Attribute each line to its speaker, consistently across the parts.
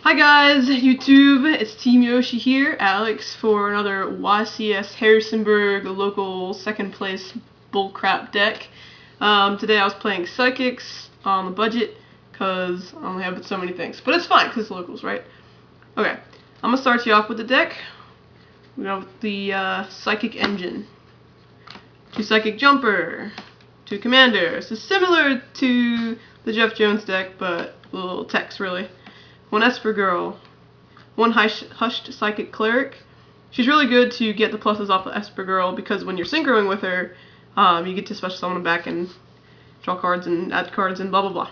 Speaker 1: Hi guys, YouTube, it's Team Yoshi here, Alex, for another YCS Harrisonburg local second place bullcrap deck. Today I was playing Psychics on the budget, because I only have so many things. But it's fine, because it's locals, right? Okay, I'm going to start you off with the deck. We have the Psychic Engine, 2 Psychic Jumper, 2 Commander. So similar to the Jeff Jones deck, but a little text really. 1 Esper Girl, 1 Hushed Psychic Cleric. She's really good to get the pluses off of Esper Girl because when you're synchroing with her, you get to special summon them back and draw cards and add cards and blah blah blah.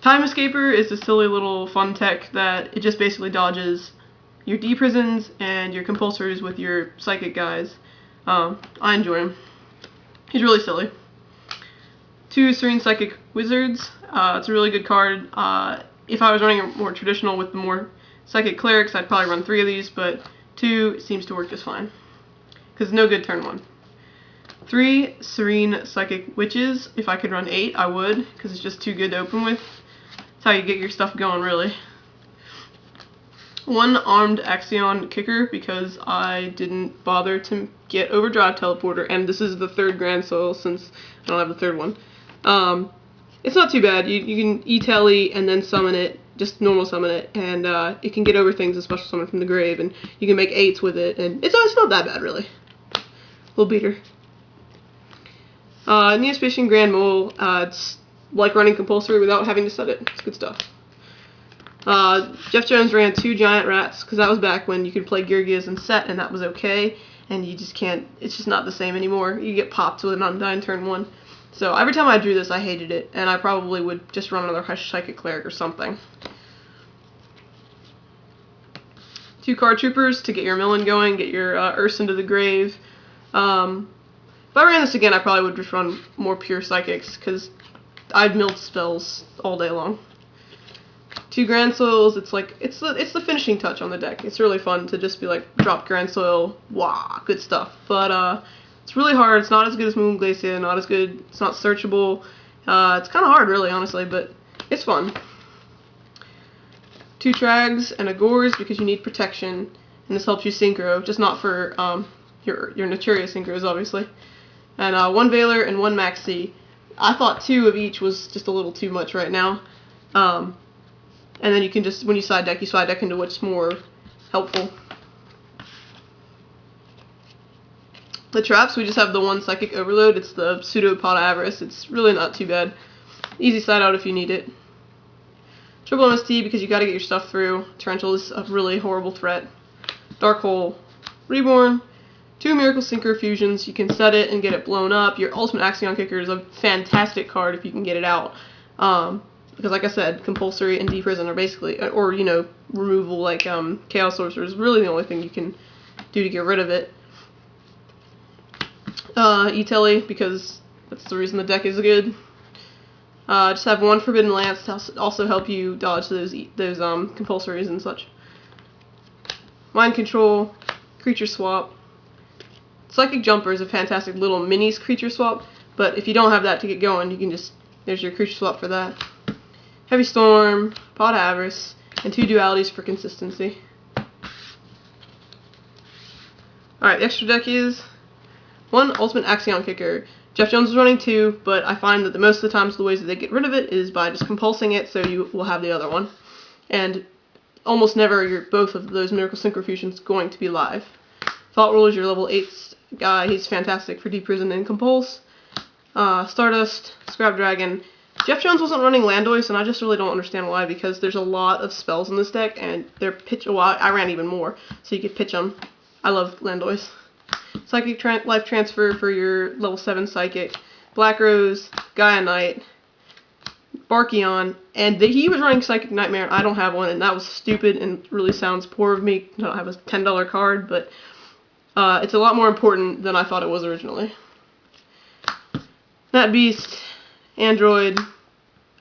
Speaker 1: Time Escaer is a silly little fun tech that it just basically dodges your D-prisons and your compulsories with your psychic guys. I enjoy him. He's really silly. 2 Serene Psychic Wizards. It's a really good card. If I was running a more traditional with the more psychic clerics, I'd probably run 3 of these, but 2 seems to work just fine. Because no good turn 1. 3 Serene Psychic Witches. If I could run 8, I would, because it's just too good to open with. That's how you get your stuff going, really. 1 Armed Axon Kicker, because I didn't bother to get Overdrive Teleporter, and this is the 3rd Grandsoil, since I don't have the 3rd one. It's not too bad. You can E Tele and then summon it, just normal summon it, and it can get over things and special summon from the grave, and you can make 8s with it, and it's not that bad, really. Little beater. Neospatian Grand Mole, it's like running compulsory without having to set it. It's good stuff. Jeff Jones ran 2 Giant Rats, because that was back when you could play Gurgias and set, and that was okay, and you just can't, it's just not the same anymore. You get popped with an Undyne turn 1. So every time I drew this, I hated it, and I probably would just run another Hush Psychic Cleric or something. 2 Card Troopers to get your Millen going, get your Ursa into the grave. If I ran this again, I probably would just run more pure Psychics, because I'd milled spells all day long. 2 Grandsoils, it's the finishing touch on the deck. It's really fun to just be like, drop Grandsoil, wah, good stuff. But it's really hard. It's not as good as Moon Glacier, not as good. It's not searchable. It's kind of hard, really, honestly, but it's fun. 2 Trags and a Gorz because you need protection, and this helps you synchro, just not for your Naturia synchros, obviously. And 1 Veiler and 1 Maxx. I thought 2 of each was just a little too much right now. And then you can just, when you side deck into what's more helpful. The traps, we just have the 1 Psychic Overload. It's the Pseudopod Avarice. It's really not too bad. Easy side out if you need it. Triple MST because you gotta get your stuff through. Torrential is a really horrible threat. Dark Hole. Reborn. 2 Miracle Synchro Fusions. You can set it and get it blown up. Your Ultimate Axon Kicker is a fantastic card if you can get it out. Because like I said, compulsory and D-prison are basically, or you know, removal like Chaos Sorcerer is really the only thing you can do to get rid of it. E Tele because that's the reason the deck is good. Just have 1 Forbidden Lance to also help you dodge those compulsories and such. Mind Control, Creature Swap. Psychic Jumper is a fantastic little minis Creature Swap, but if you don't have that to get going, you can just, there's your Creature Swap for that. Heavy Storm, Pod Avarice, and 2 Dualities for consistency. Alright, the extra deck is 1 Ultimate Axon Kicker. Jeff Jones is running 2, but I find that most of the times the ways that they get rid of it is by just compulsing it, so you will have the other one. And almost never are both of those Miracle Synchro Fusions going to be live. Thought Roller is your level 8 guy. He's fantastic for D-prison and compulse. Stardust, Scrap Dragon. Jeff Jones wasn't running Landoise, and I just really don't understand why, because there's a lot of spells in this deck, and they're pitch. Well, I ran even more, so you could pitch them. I love Landoise. Psychic Lifetrancer for your level 7 Psychic. Black Rose, Gaia Knight, Barkion, and he was running Psychic Nightmare, and I don't have one, and that was stupid and really sounds poor of me. I don't have a $10 card, but it's a lot more important than I thought it was originally. Nat Beast, Android,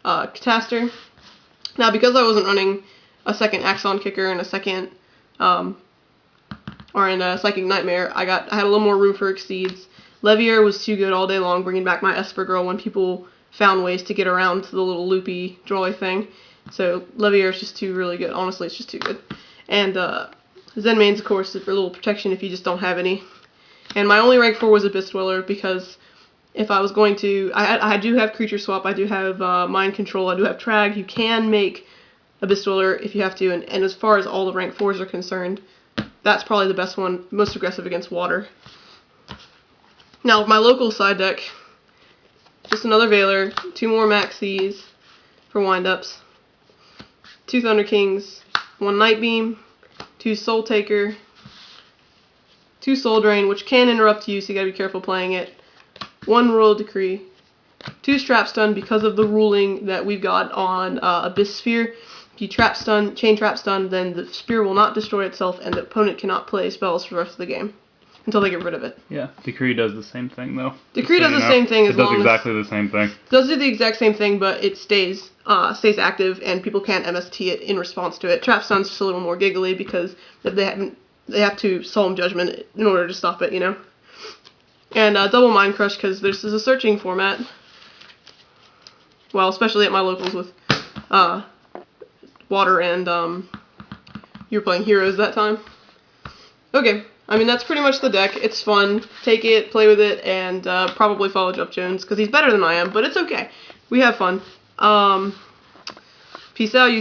Speaker 1: Catastor. Now, because I wasn't running a 2nd Axon Kicker and a 2nd or in a Psychic Nightmare, I had a little more room for Exceeds. Levier was too good all day long, bringing back my Esper Girl when people found ways to get around to the little loopy, drawy thing. So Leviair is just too really good. Honestly, it's just too good. And Zenmane's, of course, is for a little protection if you just don't have any. And my only rank 4 was Abyss Dweller because if I was going to... I do have Creature Swap, I do have Mind Control, I do have Trag. You can make Abyss Dweller if you have to, and as far as all the rank 4s are concerned, that's probably the best one, most aggressive against water. Now, with my local side deck, just another Veiler, 2 more Maxx's for windups, 2 Thunder Kings, 1 Night Beam, 2 Soul Taker, 2 Soul Drain, which can interrupt you, so you gotta be careful playing it, 1 Royal Decree, 2 Trap Stun because of the ruling that we've got on Abyss Sphere. If you trap stun, chain trap stun, then the spear will not destroy itself, and the opponent cannot play spells for the rest of the game until they get rid of it.
Speaker 2: Yeah, Decree does the same thing though.
Speaker 1: Decree does the same thing as long as...
Speaker 2: It does exactly the same thing.
Speaker 1: It does do the exact same thing, but it stays active, and people can't MST it in response to it. Trap stun's just a little more giggly because they have to Solemn Judgment in order to stop it, you know. And double Mind Crush because this is a searching format. Well, especially at my locals with water and you were playing heroes that time. Okay, I mean that's pretty much the deck. It's fun. Take it, play with it, and probably follow Jeff Jones because he's better than I am, but it's okay. We have fun. Peace out, you.